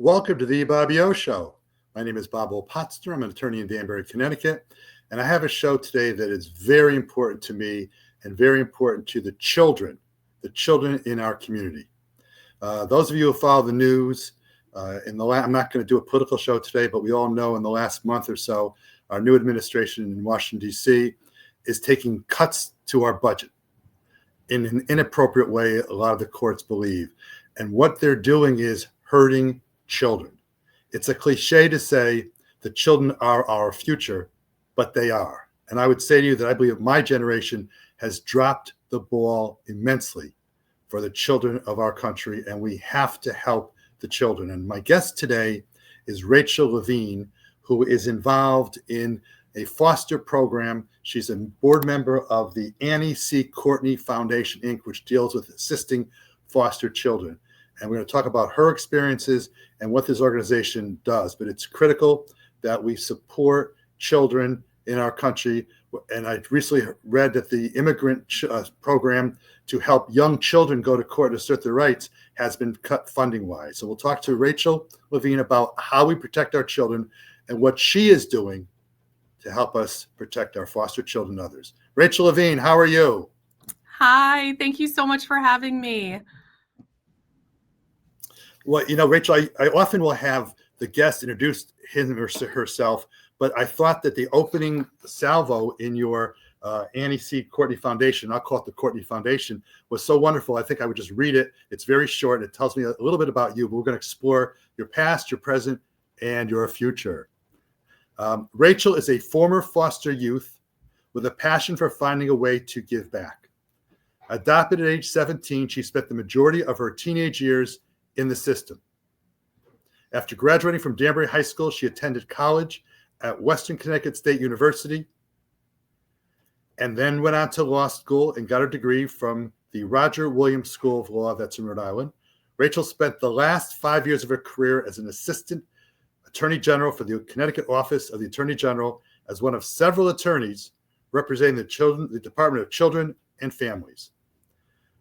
Welcome to the Bobby O Show. My name is Bob Potster. I'm an attorney in Danbury, Connecticut, and I have a show today that is very important to me and very important to the children in our community. Those of you who follow the news, I'm not going to do a political show today, but we all know in the last month or so, our new administration in Washington, D.C. is taking cuts to our budget in an inappropriate way, a lot of the courts believe. And what they're doing is hurting children. It's a cliche to say the children are our future, but they are. And I would say to you that I believe my generation has dropped the ball immensely for the children of our country, and we have to help the children. And my guest today is Rachael Levine, who is involved in a foster program. She's a board member of the Annie C. Courtney Foundation, Inc., which deals with assisting foster children. And we're going to talk about her experiences and what this organization does. But it's critical that we support children in our country. And I recently read that the immigrant program to help young children go to court and assert their rights has been cut funding-wise. So we'll talk to Rachael Levine about how we protect our children and what she is doing to help us protect our foster children and others. Rachael Levine, how are you? Hi, thank you so much for having me. Well, Rachael, I often will have the guest introduce him or herself, but I thought that the opening salvo in your Annie C. Courtney Foundation, I'll call it the Courtney Foundation, was so wonderful. I think I would just read it. It's very short. It tells me a little bit about you, but we're going to explore your past, your present, and your future. Rachael is a former foster youth with a passion for finding a way to give back. Adopted at age 17, she spent the majority of her teenage years in the system. After graduating from Danbury High School, she attended college at Western Connecticut State University and then went on to law school and got her degree from the Roger Williams School of Law that's in Rhode Island. Rachael spent the last 5 years of her career as an assistant attorney general for the Connecticut Office of the Attorney General as one of several attorneys representing the Department of Children and Families.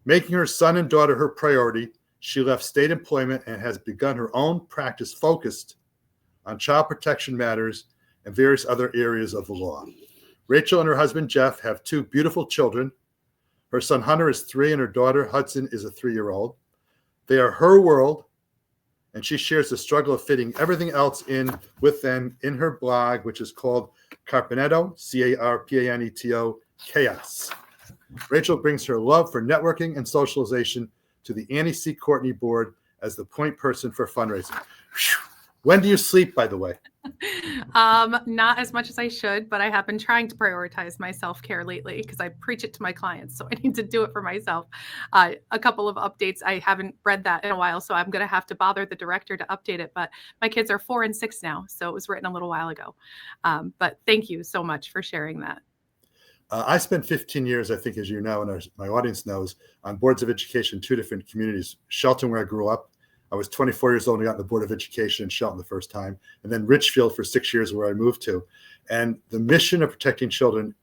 Making her son and daughter her priority, she left state employment and has begun her own practice focused on child protection matters and various other areas of the law. Rachael and her husband, Jeff, have two beautiful children. Her son, Hunter, is 3, and her daughter, Hudson, is a 3-year-old. They are her world, and she shares the struggle of fitting everything else in with them in her blog, which is called Carpaneto, Carpaneto, Chaos. Rachael brings her love for networking and socialization to the Annie C. Courtney board as the point person for fundraising. When do you sleep, by the way? Not as much as I should, but I have been trying to prioritize my self-care lately because I preach it to my clients, so I need to do it for myself. A couple of updates. I haven't read that in a while, so I'm going to have to bother the director to update it, but my kids are 4 and 6 now, so it was written a little while ago. But thank you so much for sharing that. I spent 15 years, I think, as you know, and my audience knows, on boards of education in 2 different communities. Shelton, where I grew up. I was 24 years old and got on the Board of Education in Shelton the first time, and then Richfield for 6 years, where I moved to. And the mission of protecting children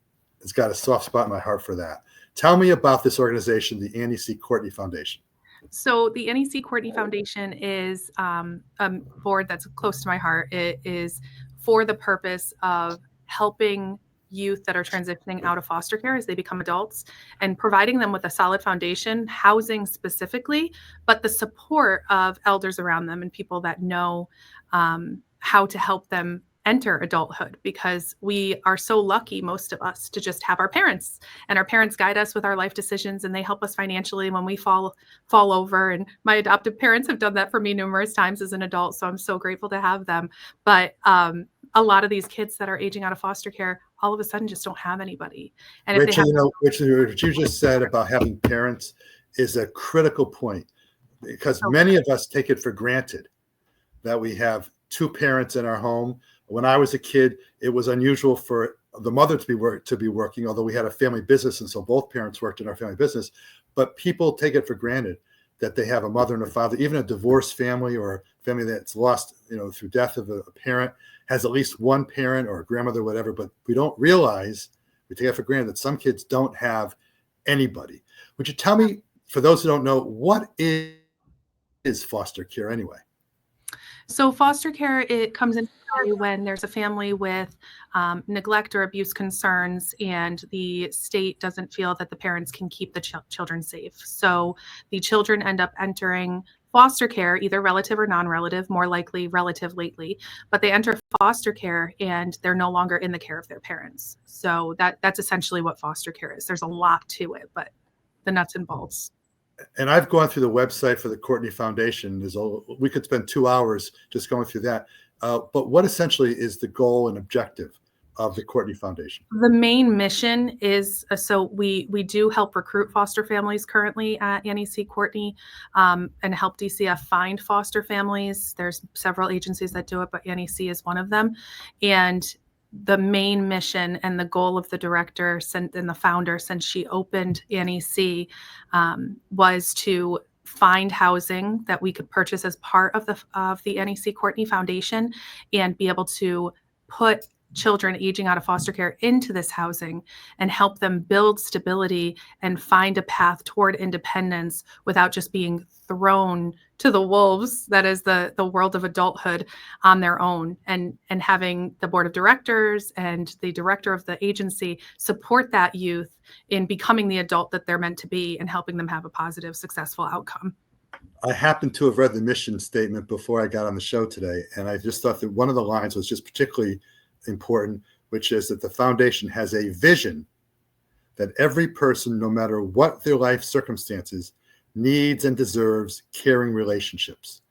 has got a soft spot in my heart for that. Tell me about this organization, the Annie C. Courtney Foundation. So the Annie C. Courtney Foundation is a board that's close to my heart. It is for the purpose of helping youth that are transitioning out of foster care as they become adults and providing them with a solid foundation, housing specifically, but the support of elders around them and people that know how to help them enter adulthood, because we are so lucky, most of us, to just have our parents, and our parents guide us with our life decisions and they help us financially when we fall over. And my adoptive parents have done that for me numerous times as an adult, so I'm so grateful to have them. But a lot of these kids that are aging out of foster care all of a sudden just don't have anybody. And if Rachael, what you just said about having parents is a critical point, because many of us take it for granted that we have 2 parents in our home. When I was a kid, it was unusual for the mother to be working, although we had a family business, and so both parents worked in our family business. But people take it for granted that they have a mother and a father. Even a divorced family or a family that's lost, through death of a parent, has at least one parent or a grandmother, whatever. But we don't realize, we take it for granted that some kids don't have anybody. Would you tell me, for those who don't know, what is foster care anyway? So foster care, it comes into play when there's a family with neglect or abuse concerns, and the state doesn't feel that the parents can keep the children safe. So the children end up entering foster care, either relative or non-relative, more likely relative lately, but they enter foster care and they're no longer in the care of their parents. So that's essentially what foster care is. There's a lot to it, but the nuts and bolts. And I've gone through the website for the Courtney Foundation. We could spend 2 hours just going through that. But what essentially is the goal and objective of the Courtney Foundation? The main mission is so we do help recruit foster families currently at NEC Courtney, and help DCF find foster families. There's several agencies that do it, but NEC is one of them. And the main mission and the goal of the director and the founder since she opened NEC was to find housing that we could purchase as part of the NEC Courtney Foundation and be able to put children aging out of foster care into this housing and help them build stability and find a path toward independence without just being thrown to the wolves, that is the world of adulthood, on their own, and having the board of directors and the director of the agency support that youth in becoming the adult that they're meant to be and helping them have a positive, successful outcome. I happened to have read the mission statement before I got on the show today, and I just thought that one of the lines was just particularly important, which is that the foundation has a vision that every person, no matter what their life circumstances, needs and deserves caring relationships.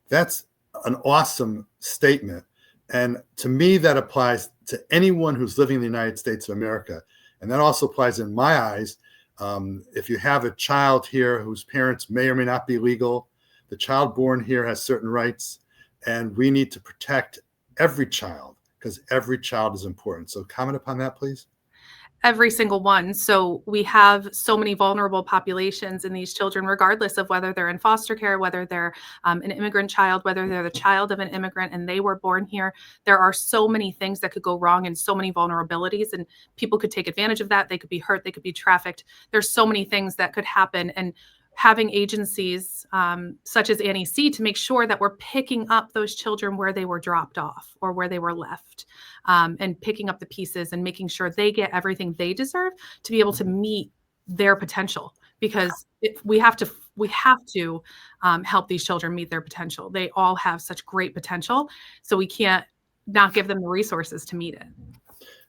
That's an awesome statement. And to me, that applies to anyone who's living in the United States of America. And that also applies in my eyes. If you have a child here whose parents may or may not be legal, the child born here has certain rights, and we need to protect every child because every child is important. So comment upon that, please. Every single one. So we have so many vulnerable populations in these children, regardless of whether they're in foster care, whether they're an immigrant child, whether they're the child of an immigrant and they were born here. There are so many things that could go wrong and so many vulnerabilities, and people could take advantage of that. They could be hurt. They could be trafficked. There's so many things that could happen. And having agencies such as NEC to make sure that we're picking up those children where they were dropped off or where they were left, and picking up the pieces and making sure they get everything they deserve to be able to meet their potential. Because we have to help these children meet their potential. They all have such great potential, so we can't not give them the resources to meet it.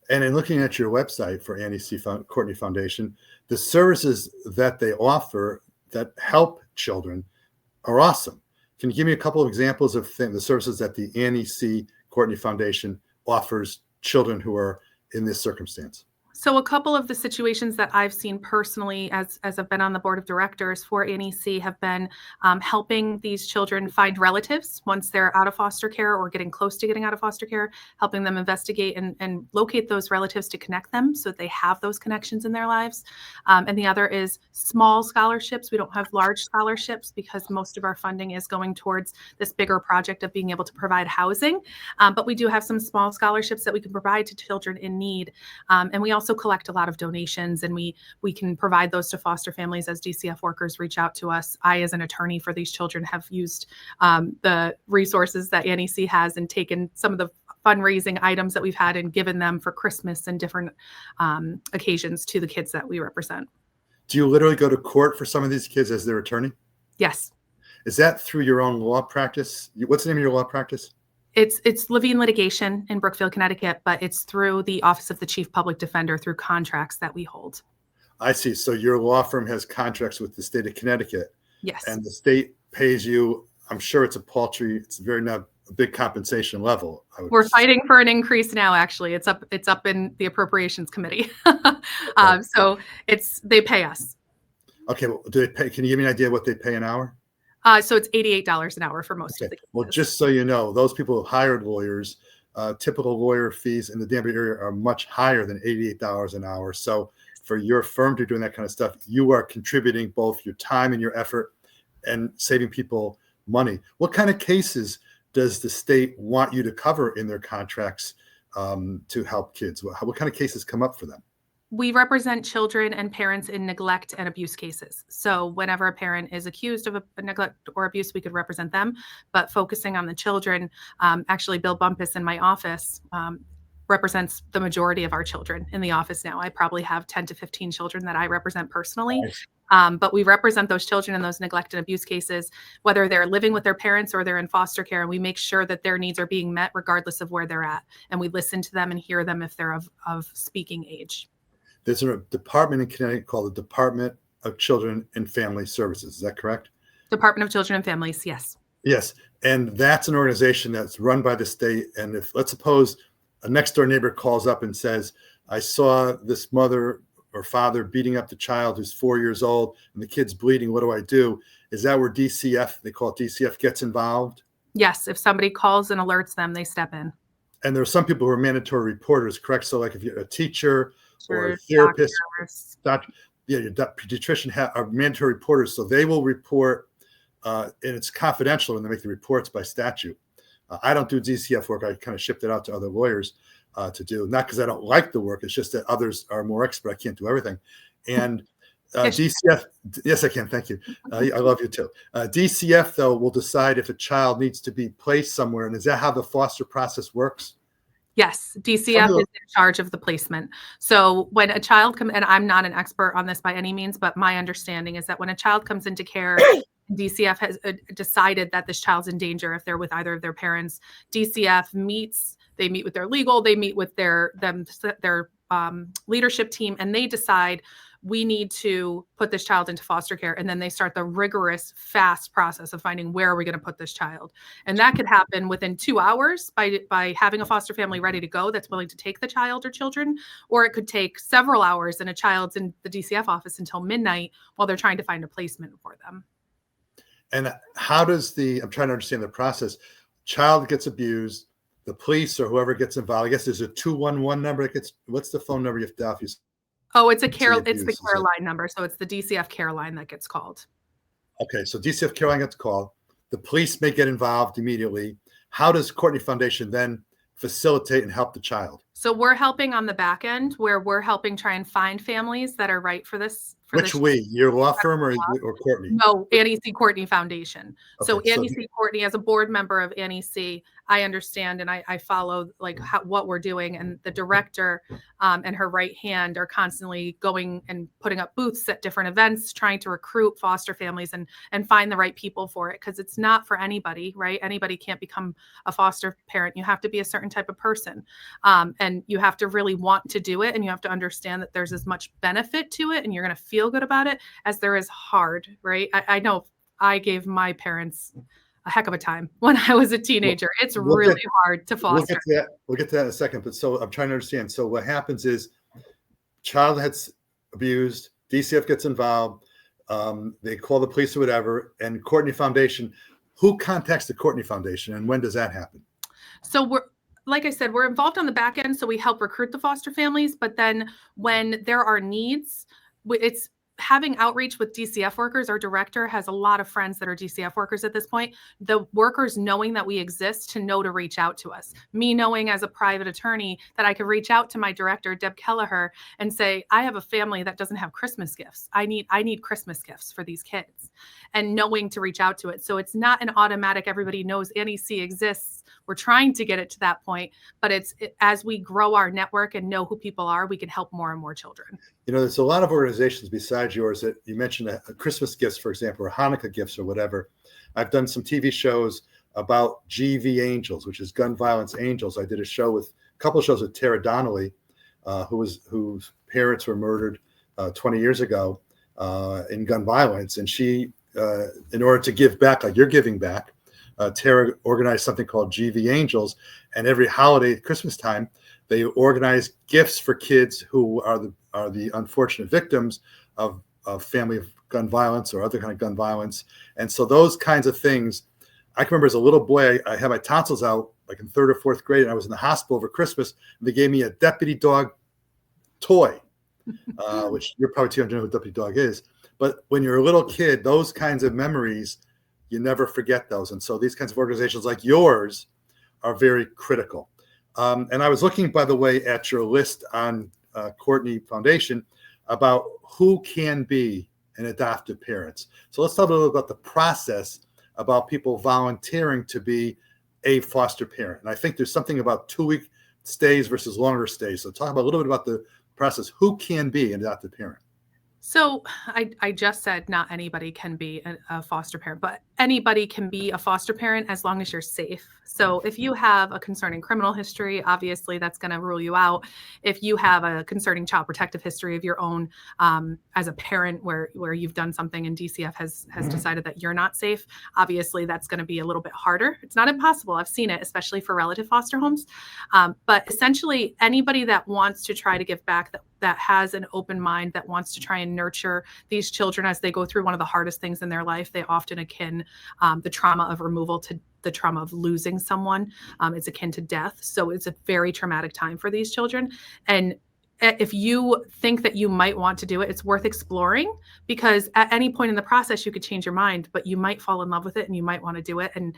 And in looking at your website for NEC Courtney Foundation, the services that they offer that help children are awesome. Can you give me a couple of examples of the services that the NEC Courtney Foundation offers children who are in this circumstance? So a couple of the situations that I've seen personally as I've been on the board of directors for NEC have been helping these children find relatives once they're out of foster care or getting close to getting out of foster care, helping them investigate and locate those relatives to connect them so that they have those connections in their lives. And the other is small scholarships. We don't have large scholarships because most of our funding is going towards this bigger project of being able to provide housing. But we do have some small scholarships that we can provide to children in need. And we also collect a lot of donations, and we can provide those to foster families as DCF workers reach out to us. I, as an attorney for these children, have used the resources that NEC has and taken some of the fundraising items that we've had and given them for Christmas and different occasions to the kids that we represent. Do you literally go to court for some of these kids as their attorney? Yes. Is that through your own law practice? What's the name of your law practice? It's Levine Litigation in Brookfield, Connecticut, but it's through the Office of the Chief Public Defender through contracts that we hold. I see. So your law firm has contracts with the state of Connecticut. Yes. And the state pays you. I'm sure it's it's very not a big compensation level. We're fighting for an increase now. Actually, it's up in the appropriations committee. So they pay us. Okay. Well, do they pay? Can you give me an idea what they pay an hour? So it's $88 an hour for most of the cases. Well, just so you know, those people who hired lawyers, typical lawyer fees in the Danbury area are much higher than $88 an hour. So for your firm to be doing that kind of stuff, you are contributing both your time and your effort and saving people money. What kind of cases does the state want you to cover in their contracts to help kids? What kind of cases come up for them? We represent children and parents in neglect and abuse cases. So whenever a parent is accused of a neglect or abuse, we could represent them. But focusing on the children, actually, Bill Bumpus in my office represents the majority of our children in the office now. I probably have 10 to 15 children that I represent personally. Nice. But we represent those children in those neglect and abuse cases, whether they're living with their parents or they're in foster care, and we make sure that their needs are being met regardless of where they're at. And we listen to them and hear them if they're of speaking age. There's a department in Connecticut called the Department of Children and Family Services. Is that correct? Department of Children and Families, yes. Yes. And that's an organization that's run by the state. And if, let's suppose, a next door neighbor calls up and says, I saw this mother or father beating up the child who's 4 years old and the kid's bleeding, what do I do? Is that where DCF, they call it DCF, gets involved? Yes. If somebody calls and alerts them, they step in. And there are some people who are mandatory reporters, correct? So like if you're a teacher or a Sure, therapist, your pediatrician are mandatory reporters. So they will report, and it's confidential when they make the reports by statute. I don't do DCF work. I kind of shipped it out to other lawyers to do, not because I don't like the work. It's just that others are more expert. I can't do everything. And DCF, yes, I can. Thank you. I love you too. DCF, though, will decide if a child needs to be placed somewhere. And is that how the foster process works? Yes, DCF is in charge of the placement. So when a child comes, and I'm not an expert on this by any means, but my understanding is that when a child comes into care, DCF has decided that this child's in danger if they're with either of their parents. DCF meets, they meet with their legal, they meet with their leadership team, and they decide we need to put this child into foster care. And then they start the rigorous, fast process of finding where are we going to put this child. And that could happen within 2 hours by having a foster family ready to go that's willing to take the child or children, or it could take several hours and a child's in the DCF office until midnight while they're trying to find a placement for them. And how does I'm trying to understand the process. Child gets abused, the police or whoever gets involved. I guess there's a 211 number that gets, what's the phone number you have to dial if you Oh, it's the care line number. So it's the DCF care line that gets called. Okay, so DCF care line gets called. The police may get involved immediately. How does Courtney Foundation then facilitate and help the child? So we're helping on the back end where we're helping try and find families that are right for this. Which we, your law firm or Courtney? No, Annie C. Courtney Foundation. Okay, so Annie C. Courtney, as a board member of Annie C., I understand and I follow what we're doing, and the director and her right hand are constantly going and putting up booths at different events, trying to recruit foster families and find the right people for it, because it's not for anybody, right? Anybody can't become a foster parent. You have to be a certain type of person, and you have to really want to do it, and you have to understand that there's as much benefit to it, and you're going to feel good about it as there is hard, right? I know I gave my parents a heck of a time when I was a teenager. It's really hard to foster. We'll get to that in a second. But so I'm trying to understand. So what happens is child gets abused, DCF gets involved, they call the police or whatever, and Courtney Foundation, who contacts the Courtney Foundation and when does that happen? So like I said, we're involved on the back end. So we help recruit the foster families, but then when there are needs, it's having outreach with DCF workers. Our director has a lot of friends that are DCF workers at this point. The workers knowing that we exist to know to reach out to us. Me knowing as a private attorney that I could reach out to my director, Deb Kelleher, and say, I have a family that doesn't have Christmas gifts. I need Christmas gifts for these kids, and knowing to reach out to it. So it's not an automatic, everybody knows NEC exists. We're trying to get it to that point, but as we grow our network and know who people are, we can help more and more children. You know, there's a lot of organizations besides yours that you mentioned, Christmas gifts, for example, or Hanukkah gifts or whatever. I've done some TV shows about GV Angels, which is Gun Violence Angels. I did a couple of shows with Tara Donnelly, whose parents were murdered 20 years ago in gun violence. And she, in order to give back, like you're giving back, Tara organized something called GV Angels, and every holiday at Christmas time, they organize gifts for kids who are the unfortunate victims of family of gun violence or other kind of gun violence. And so those kinds of things, I can remember as a little boy, I had my tonsils out like in 3rd or 4th grade, and I was in the hospital over Christmas, and they gave me a deputy dog toy, which you're probably too young to know who a deputy dog is. But when you're a little kid, those kinds of memories, you never forget those. And so these kinds of organizations like yours are very critical. And I was looking, by the way, at your list on Courtney Foundation about who can be an adoptive parent. So let's talk a little about the process about people volunteering to be a foster parent. And I think there's something about 2-week stays versus longer stays. So talk about a little bit about the process. Who can be an adoptive parent? So I just said not anybody can be a foster parent, but anybody can be a foster parent as long as you're safe. So if you have a concerning criminal history, obviously that's going to rule you out. If you have a concerning child protective history of your own as a parent where you've done something and DCF has decided that you're not safe, obviously that's going to be a little bit harder. It's not impossible. I've seen it, especially for relative foster homes. But essentially anybody that wants to try to give back, that has an open mind, that wants to try and nurture these children as they go through one of the hardest things in their life. They often akin the trauma of removal to the trauma of losing someone. It's akin to death. So it's a very traumatic time for these children. And if you think that you might want to do it, it's worth exploring, because at any point in the process, you could change your mind, but you might fall in love with it and you might want to do it. And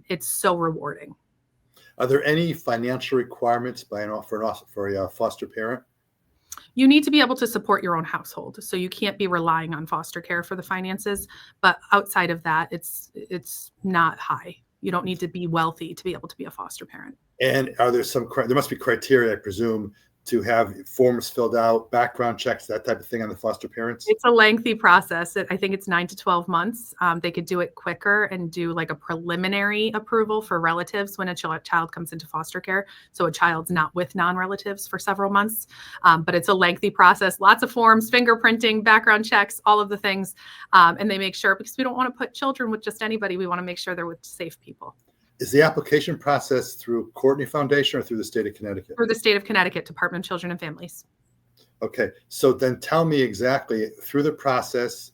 it's so rewarding. Are there any financial requirements for a foster parent? You need to be able to support your own household. So you can't be relying on foster care for the finances. But outside of that, it's not high. You don't need to be wealthy to be able to be a foster parent. And are there there must be criteria, I presume, to have forms filled out, background checks, that type of thing on the foster parents? It's a lengthy process. I think it's 9 to 12 months. They could do it quicker and do like a preliminary approval for relatives when a child comes into foster care. So a child's not with non-relatives for several months. But it's a lengthy process, lots of forms, fingerprinting, background checks, all of the things. And they make sure, because we don't want to put children with just anybody. We want to make sure they're with safe people. Is the application process through Courtney Foundation or through the state of Connecticut? Through the state of Connecticut, Department of Children and Families. Okay, so then tell me exactly, through the process,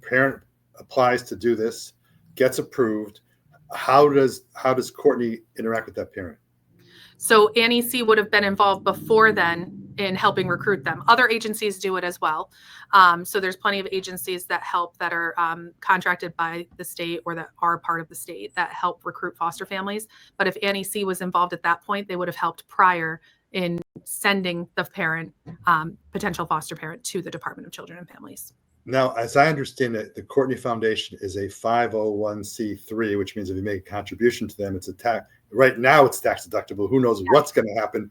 parent applies to do this, gets approved. How does Courtney interact with that parent? So Annie C would have been involved before then in helping recruit them. Other agencies do it as well. So there's plenty of agencies that help, that are contracted by the state or that are part of the state, that help recruit foster families. But if Annie C was involved at that point, they would have helped prior in sending the parent, potential foster parent, to the Department of Children and Families. Now, as I understand it, the Courtney Foundation is a 501c3, which means if you make a contribution to them, it's a tax. Right now, it's tax deductible. Who knows what's going to happen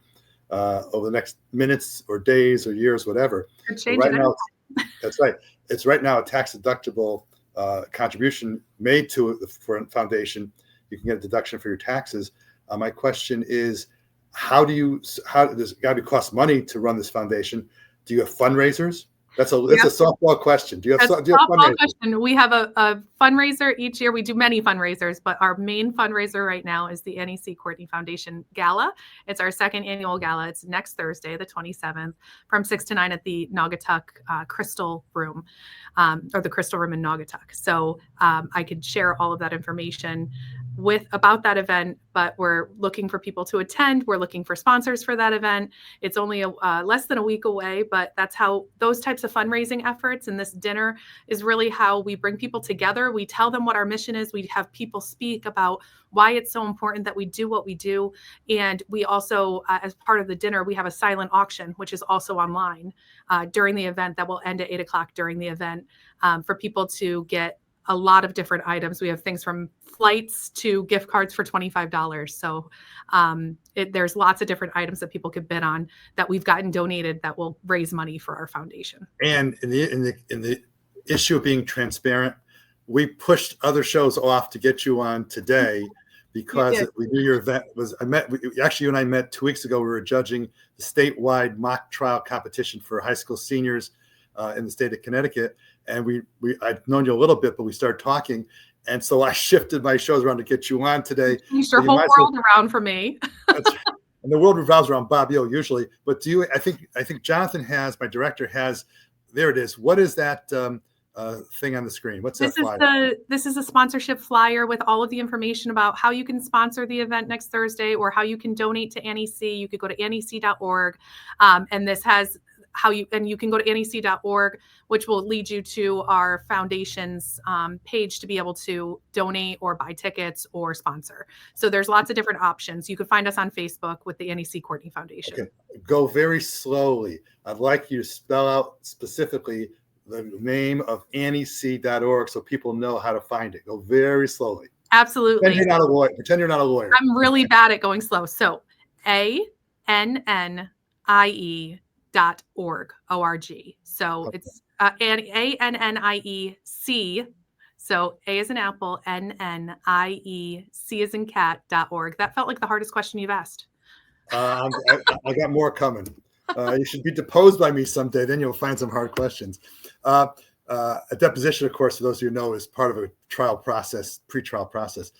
over the next minutes or days or years, whatever. Right now, that's right. It's right now a tax deductible contribution made for a foundation. You can get a deduction for your taxes. My question is, how there's got to cost money to run this foundation? Do you have fundraisers? That's a softball question. Do you have softball question? We have a fundraiser each year. We do many fundraisers, but our main fundraiser right now is the NEC Courtney Foundation Gala. It's our second annual gala. It's next Thursday, the 27th, from 6 to 9 at the Naugatuck Crystal Room, or the Crystal Room in Naugatuck. So I could share all of that information about that event, but we're looking for people to attend. We're looking for sponsors for that event. It's only less than a week away, but that's how those types of fundraising efforts, and this dinner is really how we bring people together. We tell them what our mission is. We have people speak about why it's so important that we do what we do. And we also, as part of the dinner, we have a silent auction, which is also online during the event, that will end at 8 o'clock during the event, for people to get a lot of different items. We have things from flights to gift cards for $25. So there's lots of different items that people could bid on that we've gotten donated that will raise money for our foundation. And in the issue of being transparent, we pushed other shows off to get you on today because we knew your event was. You and I met 2 weeks ago. We were judging the statewide mock trial competition for high school seniors in the state of Connecticut. And I'd known you a little bit, but we started talking. And so I shifted my shows around to get you on today. Changed your whole world around for me. That's right. And the world revolves around Bob Yo usually. But I think Jonathan my director has, there it is. What is that thing on the screen? What's that flyer? This is a sponsorship flyer with all of the information about how you can sponsor the event next Thursday, or how you can donate to NEC. You could go to nec.org. And this has and you can go to nec.org, which will lead you to our foundation's page to be able to donate or buy tickets or sponsor. So there's lots of different options. You can find us on Facebook with the NEC Courtney Foundation. Okay, go very slowly. I'd like you to spell out specifically the name of nec.org so people know how to find it. Go very slowly. Absolutely. Pretend you're not a lawyer. Pretend you're not a lawyer. I'm really bad at going slow. So ANNIE.org, O-R-G. So Okay. it's ANNIEC. So A as in apple, NNIE, as in cat.org. That felt like the hardest question you've asked. I got more coming. You should be deposed by me someday. Then you'll find some hard questions. A deposition, of course, for those of you who know, is part of a trial process, pre-trial process.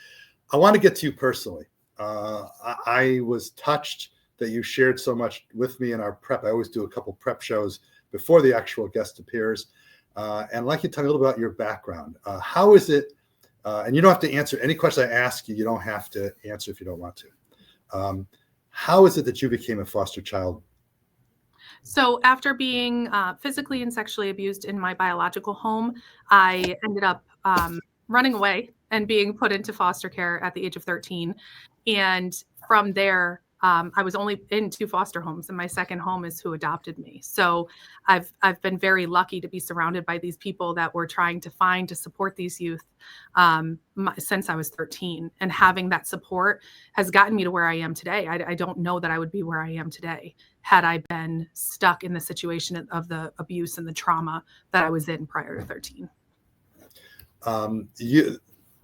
I want to get to you personally. I was touched that you shared so much with me in our prep. I always do a couple prep shows before the actual guest appears. And I'd like you to tell me a little about your background. How is it, and you don't have to answer any question I ask you. You don't have to answer if you don't want to. How is it that you became a foster child? So after being physically and sexually abused in my biological home, I ended up running away and being put into foster care at the age of 13. And from there, I was only in 2 foster homes, and my second home is who adopted me. So I've been very lucky to be surrounded by these people that were trying to find to support these youth since I was 13. And having that support has gotten me to where I am today. I don't know that I would be where I am today had I been stuck in the situation of the abuse and the trauma that I was in prior to 13.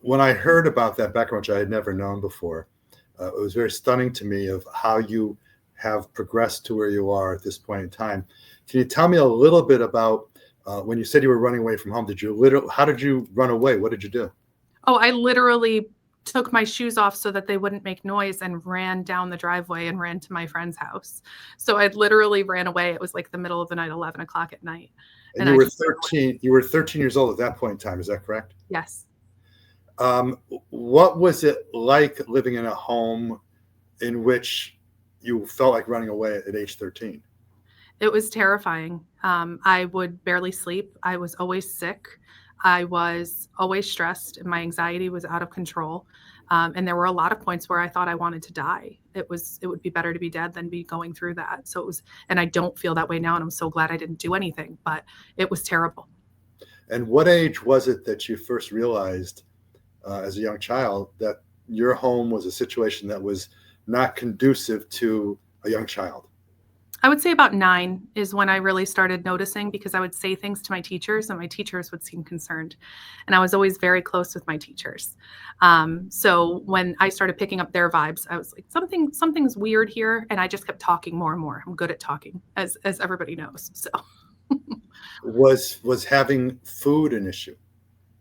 When I heard about that background, which I had never known before, it was very stunning to me of how you have progressed to where you are at this point in time. Can you tell me a little bit about when you said you were running away from home? How did you run away? What did you do? Oh, I literally took my shoes off so that they wouldn't make noise and ran down the driveway and ran to my friend's house. So I literally ran away. It was like the middle of the night, 11 o'clock at night. And you were 13. You were 13 years old at that point in time. Is that correct? Yes. What was it like living in a home in which you felt like running away at age 13? It was terrifying. I would barely sleep. I was always sick. I was always stressed, and my anxiety was out of control. And there were a lot of points where I thought I wanted to die. It would be better to be dead than be going through that. So it was, and I don't feel that way now. And I'm so glad I didn't do anything, but it was terrible. And what age was it that you first realized as a young child that your home was a situation that was not conducive to a young child? I would say about 9 is when I really started noticing, because I would say things to my teachers and my teachers would seem concerned. And I was always very close with my teachers. So when I started picking up their vibes, I was like, something's weird here. And I just kept talking more and more. I'm good at talking, as everybody knows. So was having food an issue?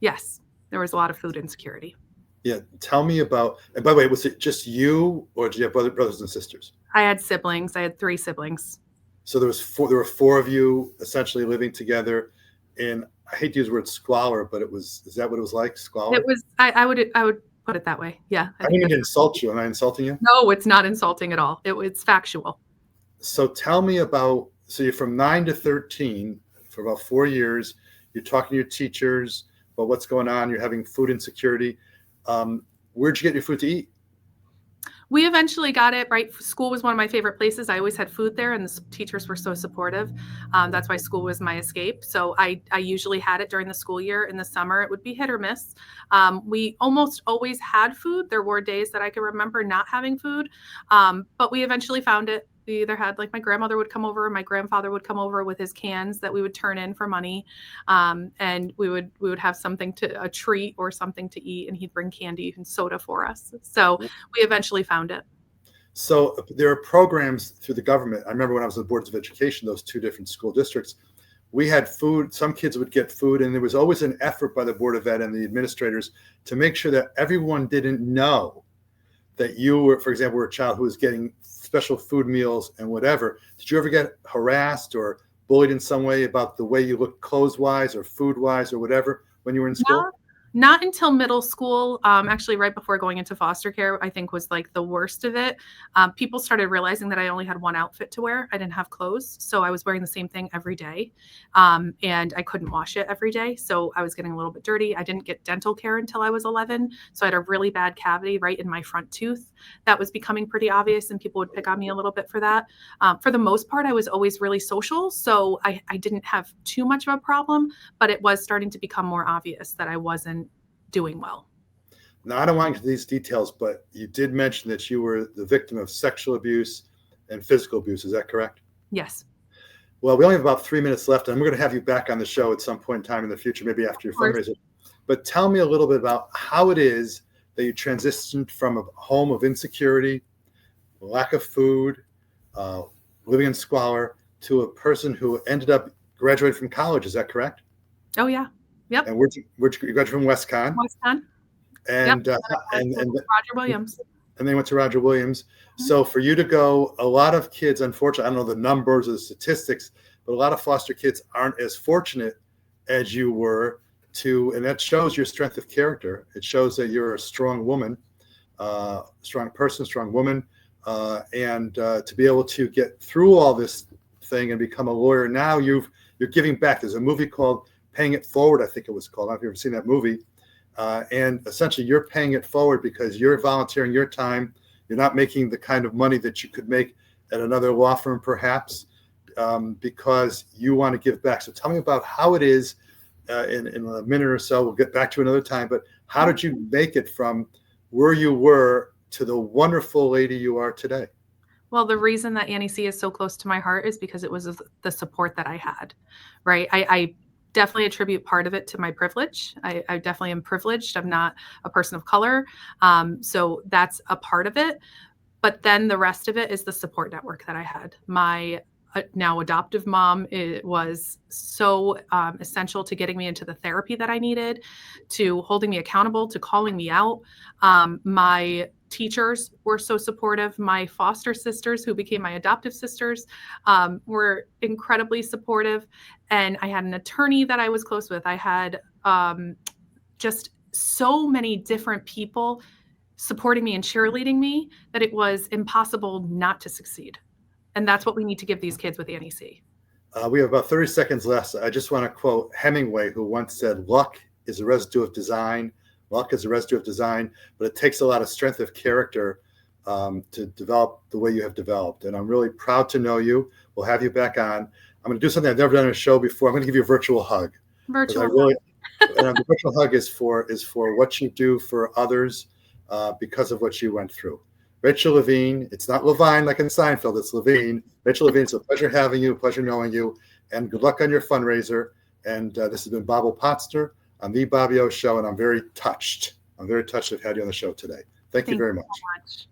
Yes, there was a lot of food insecurity. Yeah. Tell me about, and by the way, was it just you, or did you have brothers and sisters? I had siblings. I had 3 siblings. So there were 4 of you essentially living together in, I hate to use the word squalor, but is that what it was like? Squalor? It was, I would put it that way. Yeah. I didn't mean to insult you. Am I insulting you? No, it's not insulting at all. It's factual. So tell me about, so you're from 9 to 13 for about 4 years. You're talking to your teachers about what's going on. You're having food insecurity. Where'd you get your food to eat? We eventually got it, right? School was one of my favorite places. I always had food there, and the teachers were so supportive. That's why school was my escape. So I usually had it during the school year. In the summer, it would be hit or miss. We almost always had food. There were days that I can remember not having food, but we eventually found it. We either had, like, my grandmother would come over, my grandfather would come over with his cans that we would turn in for money. And we would have a treat or something to eat, and he'd bring candy and soda for us. So we eventually found it. So there are programs through the government. I remember when I was on the boards of education, those 2 different school districts, we had food. Some kids would get food, and there was always an effort by the Board of Ed and the administrators to make sure that everyone didn't know that you were, for example, were a child who was getting special food meals and whatever. Did you ever get harassed or bullied in some way about the way you looked clothes-wise or food-wise or whatever when you were in school? Not until middle school, actually right before going into foster care, I think was like the worst of it. People started realizing that I only had one outfit to wear. I didn't have clothes, so I was wearing the same thing every day, and I couldn't wash it every day, so I was getting a little bit dirty. I didn't get dental care until I was 11, so I had a really bad cavity right in my front tooth that was becoming pretty obvious, and people would pick on me a little bit for that. For the most part, I was always really social, so I didn't have too much of a problem, but it was starting to become more obvious that I wasn't doing well. Now, I don't want to get into these details, but you did mention that you were the victim of sexual abuse and physical abuse. Is that correct? Yes. Well, we only have about 3 minutes left, and we're going to have you back on the show at some point in time in the future, maybe after your fundraiser. But tell me a little bit about how it is that you transitioned from a home of insecurity, lack of food, living in squalor, to a person who ended up graduating from college. Is that correct? Oh, yeah. Yep. And where'd you graduate from? WestCon. WestCon. And, Yep. and Roger Williams. And they went to Roger Williams. So for you to go, a lot of kids, unfortunately, I don't know the numbers or the statistics, but a lot of foster kids aren't as fortunate as you were to, and that shows your strength of character. It shows that you're a strong woman, strong person, strong woman, and to be able to get through all this thing and become a lawyer. Now you're giving back. There's a movie called Paying It Forward, I think it was called. I don't know if you've ever seen that movie. And essentially you're paying it forward because you're volunteering your time. You're not making the kind of money that you could make at another law firm, perhaps, because you want to give back. So tell me about how it is in a minute or so. We'll get back to another time, but how did you make it from where you were to the wonderful lady you are today? Well, the reason that Annie C is so close to my heart is because it was the support that I had, right? I definitely attribute part of it to my privilege. I definitely am privileged. I'm not a person of color. So that's a part of it. But then the rest of it is the support network that I had. My now adoptive mom, it was so essential to getting me into the therapy that I needed, to holding me accountable, to calling me out. My teachers were so supportive. My foster sisters, who became my adoptive sisters, were incredibly supportive. And I had an attorney that I was close with. I had just so many different people supporting me and cheerleading me that it was impossible not to succeed. And that's what we need to give these kids with Annie C. We have about 30 seconds left. I just want to quote Hemingway, who once said, "Luck is a residue of design. Luck is a residue of design, but it takes a lot of strength of character to develop the way you have developed." And I'm really proud to know you. We'll have you back on. I'm going to do something I've never done on a show before. I'm going to give you a virtual hug. Virtual and the virtual hug is for what you do for others because of what you went through. Rachael Levine, it's not Levine like in Seinfeld, it's Levine. Rachael Levine, it's a pleasure having you, pleasure knowing you, and good luck on your fundraiser. And this has been Bob Potster on The Bobby O Show, and I'm very touched. I'm very touched to have had you on the show today. Thank you very much. So much.